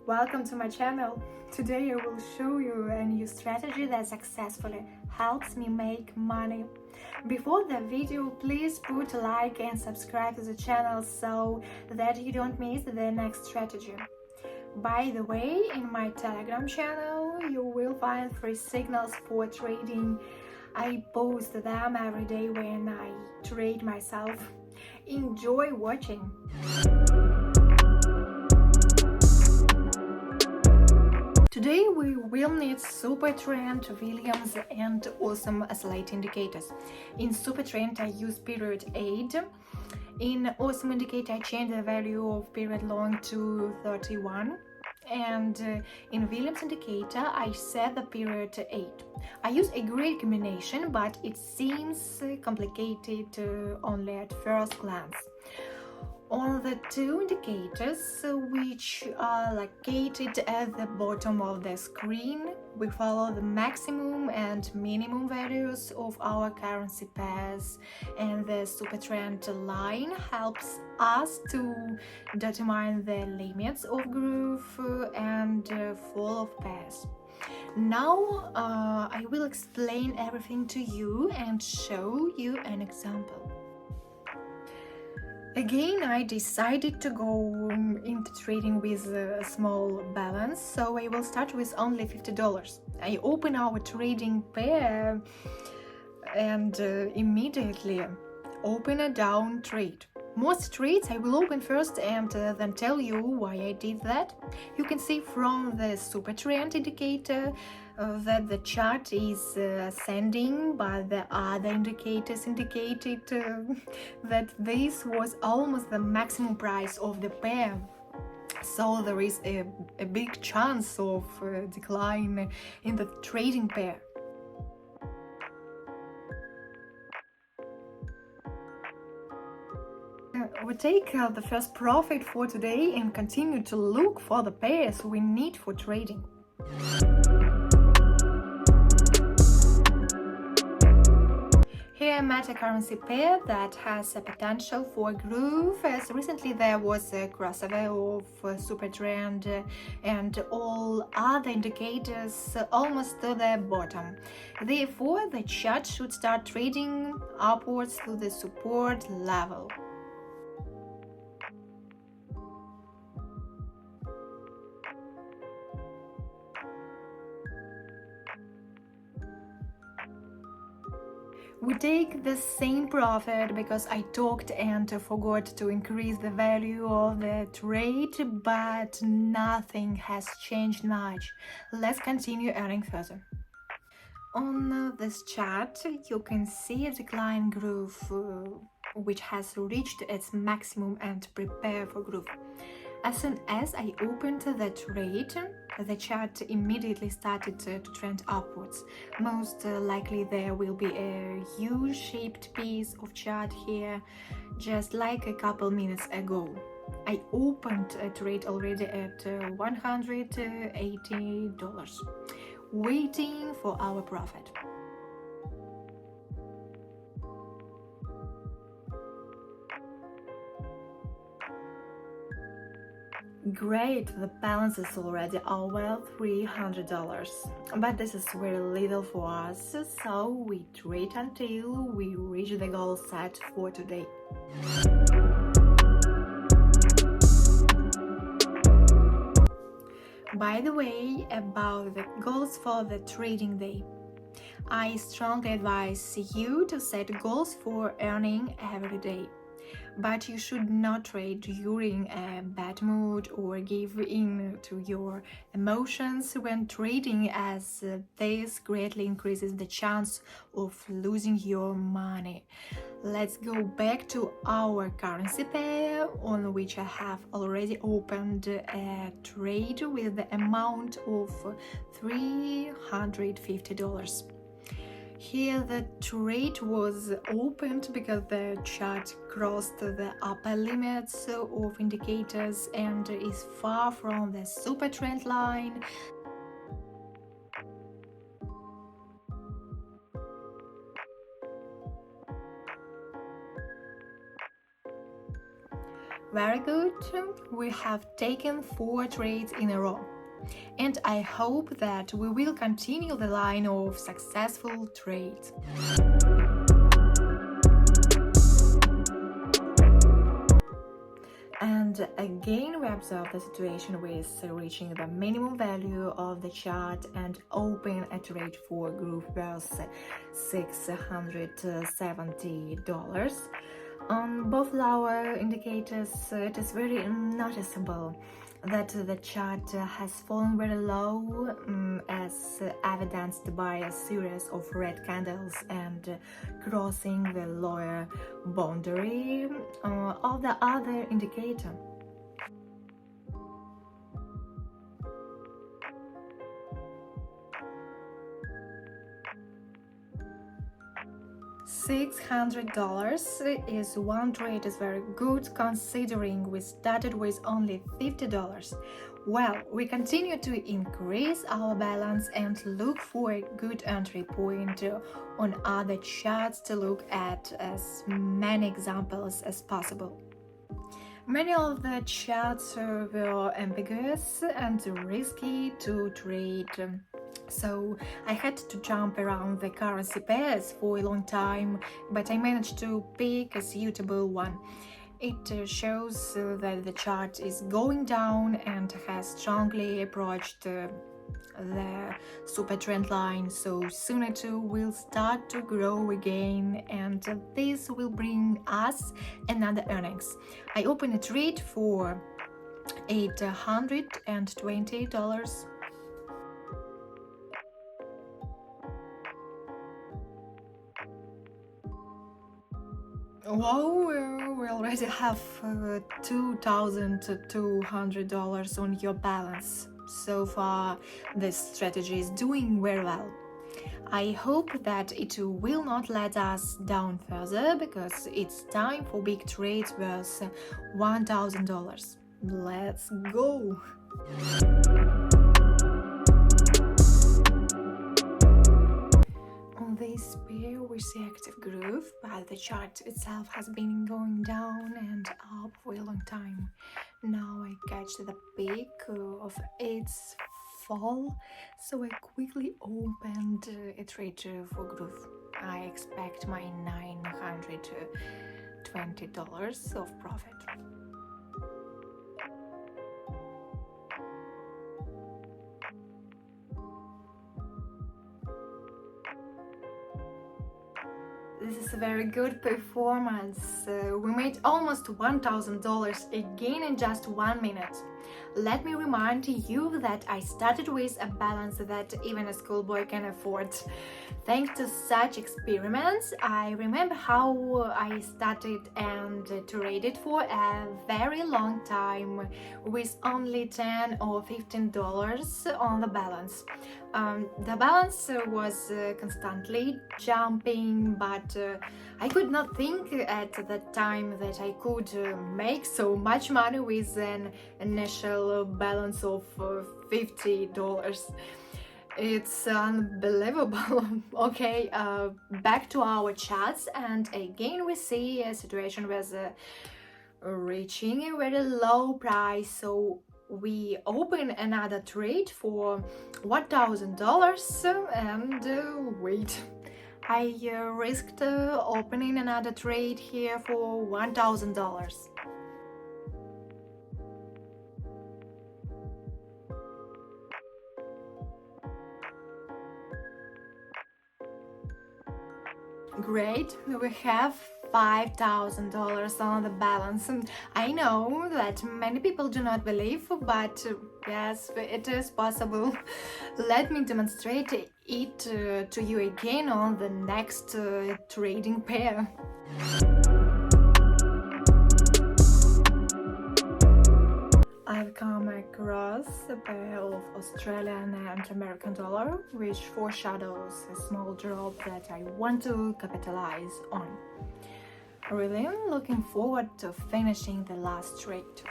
Welcome to my channel. Today I will show you a new strategy that successfully helps me make money. Before the video, please put a like and subscribe to the channel so that you don't miss the next strategy. By the way, in my Telegram channel you will find free signals for trading. I post them every day when I trade myself. Enjoy watching! Today we will need Supertrend, Williams and Awesome Oscillator indicators. In Supertrend I use period 8. In Awesome indicator I change the value of period long to 31. And in Williams indicator I set the period 8. I use a great combination, but it seems complicated only at first glance. On the two indicators, which are located at the bottom of the screen, we follow the maximum and minimum values of our currency pairs, and the Supertrend line helps us to determine the limits of growth and fall of pairs. Now I will explain everything to you and show you an example. Again, I decided to go into trading with a small balance, so I will start with only $50. I open our trading pair and immediately open a down trade. Most trades I will open first and then tell you why I did that. You can see from the Supertrend indicator that the chart is ascending, but the other indicators indicated that this was almost the maximum price of the pair. So there is a big chance of decline in the trading pair. We take the first profit for today and continue to look for the pairs we need for trading. Here I met a currency pair that has a potential for growth, as recently there was a crossover of Supertrend and all other indicators almost to the bottom. Therefore, the chart should start trading upwards to the support level. We take the same profit because I talked and forgot to increase the value of the trade, but nothing has changed much. Let's continue earning further. On this chart you can see a decline growth which has reached its maximum and prepare for growth. As soon as I opened the trade, the chart immediately started to trend upwards. Most likely there will be a U-shaped piece of chart here, just like a couple minutes ago. I opened a trade already at $180, waiting for our profit. Great, the balance is already over $300, but this is very little for us, so we trade until we reach the goal set for today. By the way, about the goals for the trading day. I strongly advise you to set goals for earning every day. But you should not trade during a bad mood or give in to your emotions when trading, as this greatly increases the chance of losing your money. Let's go back to our currency pair, on which I have already opened a trade with the amount of $350. Here the trade was opened because the chart crossed the upper limits of indicators and is far from the Supertrend line. Very good. We have taken 4 trades in a row. And I hope that we will continue the line of successful trades. And again we observe the situation with reaching the minimum value of the chart and open a trade for group worth $670. On both lower indicators, it is very noticeable that the chart has fallen very low, as evidenced by a series of red candles and crossing the lower boundary of the other indicator. $600 is one trade is very good considering we started with only $50. Well, we continue to increase our balance and look for a good entry point on other charts to look at as many examples as possible. Many of the charts were ambiguous and risky to trade. So I had to jump around the currency pairs for a long time, but I managed to pick a suitable one. It shows that the chart is going down and has strongly approached the super trend line, so soon it will start to grow again, and this will bring us another earnings. I open a trade for $820. Wow, we already have $2,200 on your balance. So far, this strategy is doing very well. I hope that it will not let us down further, because it's time for big trades worth $1,000. Let's go! On this pair we see active groove, but the chart itself has been going down and up for a long time. Now I catch the peak of its fall, so I quickly opened a trade for groove. I expect my $920 of profit. This is a very good performance. We made almost $1,000 again in just 1 minute. Let me remind you that I started with a balance that even a schoolboy can afford. Thanks to such experiments, I remember how I started and traded for a very long time with only $10 or $15 on the balance. The balance was constantly jumping, but I could not think at that time that I could make so much money with an initial balance of $50. It's unbelievable. Okay, back to our charts, and again we see a situation with reaching a very low price, so we open another trade for $1,000 and wait. I risked opening another trade here for $1,000. Great, we have $5,000 on the balance. I know that many people do not believe, but yes, it is possible. Let me demonstrate it to you again on the next trading pair. I've come across a pair of Australian and American dollar, which foreshadows a small drop that I want to capitalize on. Really looking forward to finishing the last trade.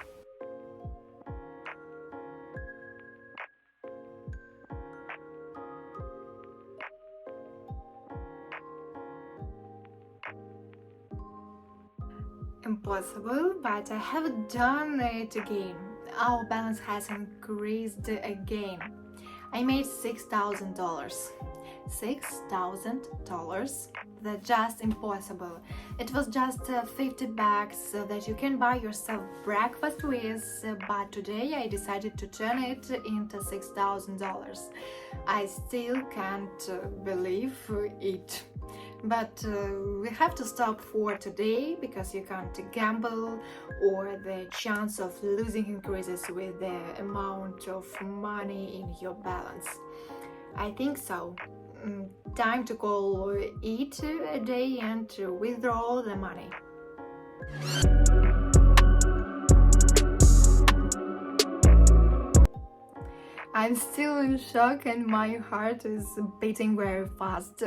impossible, but I have done it again. Our balance has increased again. I made $6,000. $6,000? That's just impossible. It was just 50 bucks that you can buy yourself breakfast with, but today I decided to turn it into $6,000. I still can't believe it. But we have to stop for today because you can't gamble or the chance of losing increases with the amount of money in your balance. I think so. Time to call it a day and withdraw the money. I'm still in shock and my heart is beating very fast,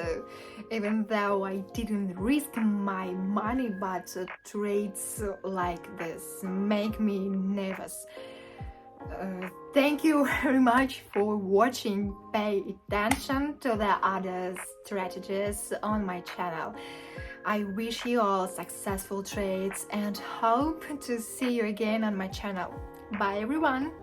even though I didn't risk my money, but trades like this make me nervous. Thank you very much for watching. Pay attention to the other strategies on my channel. I wish you all successful trades and hope to see you again on my channel. Bye everyone!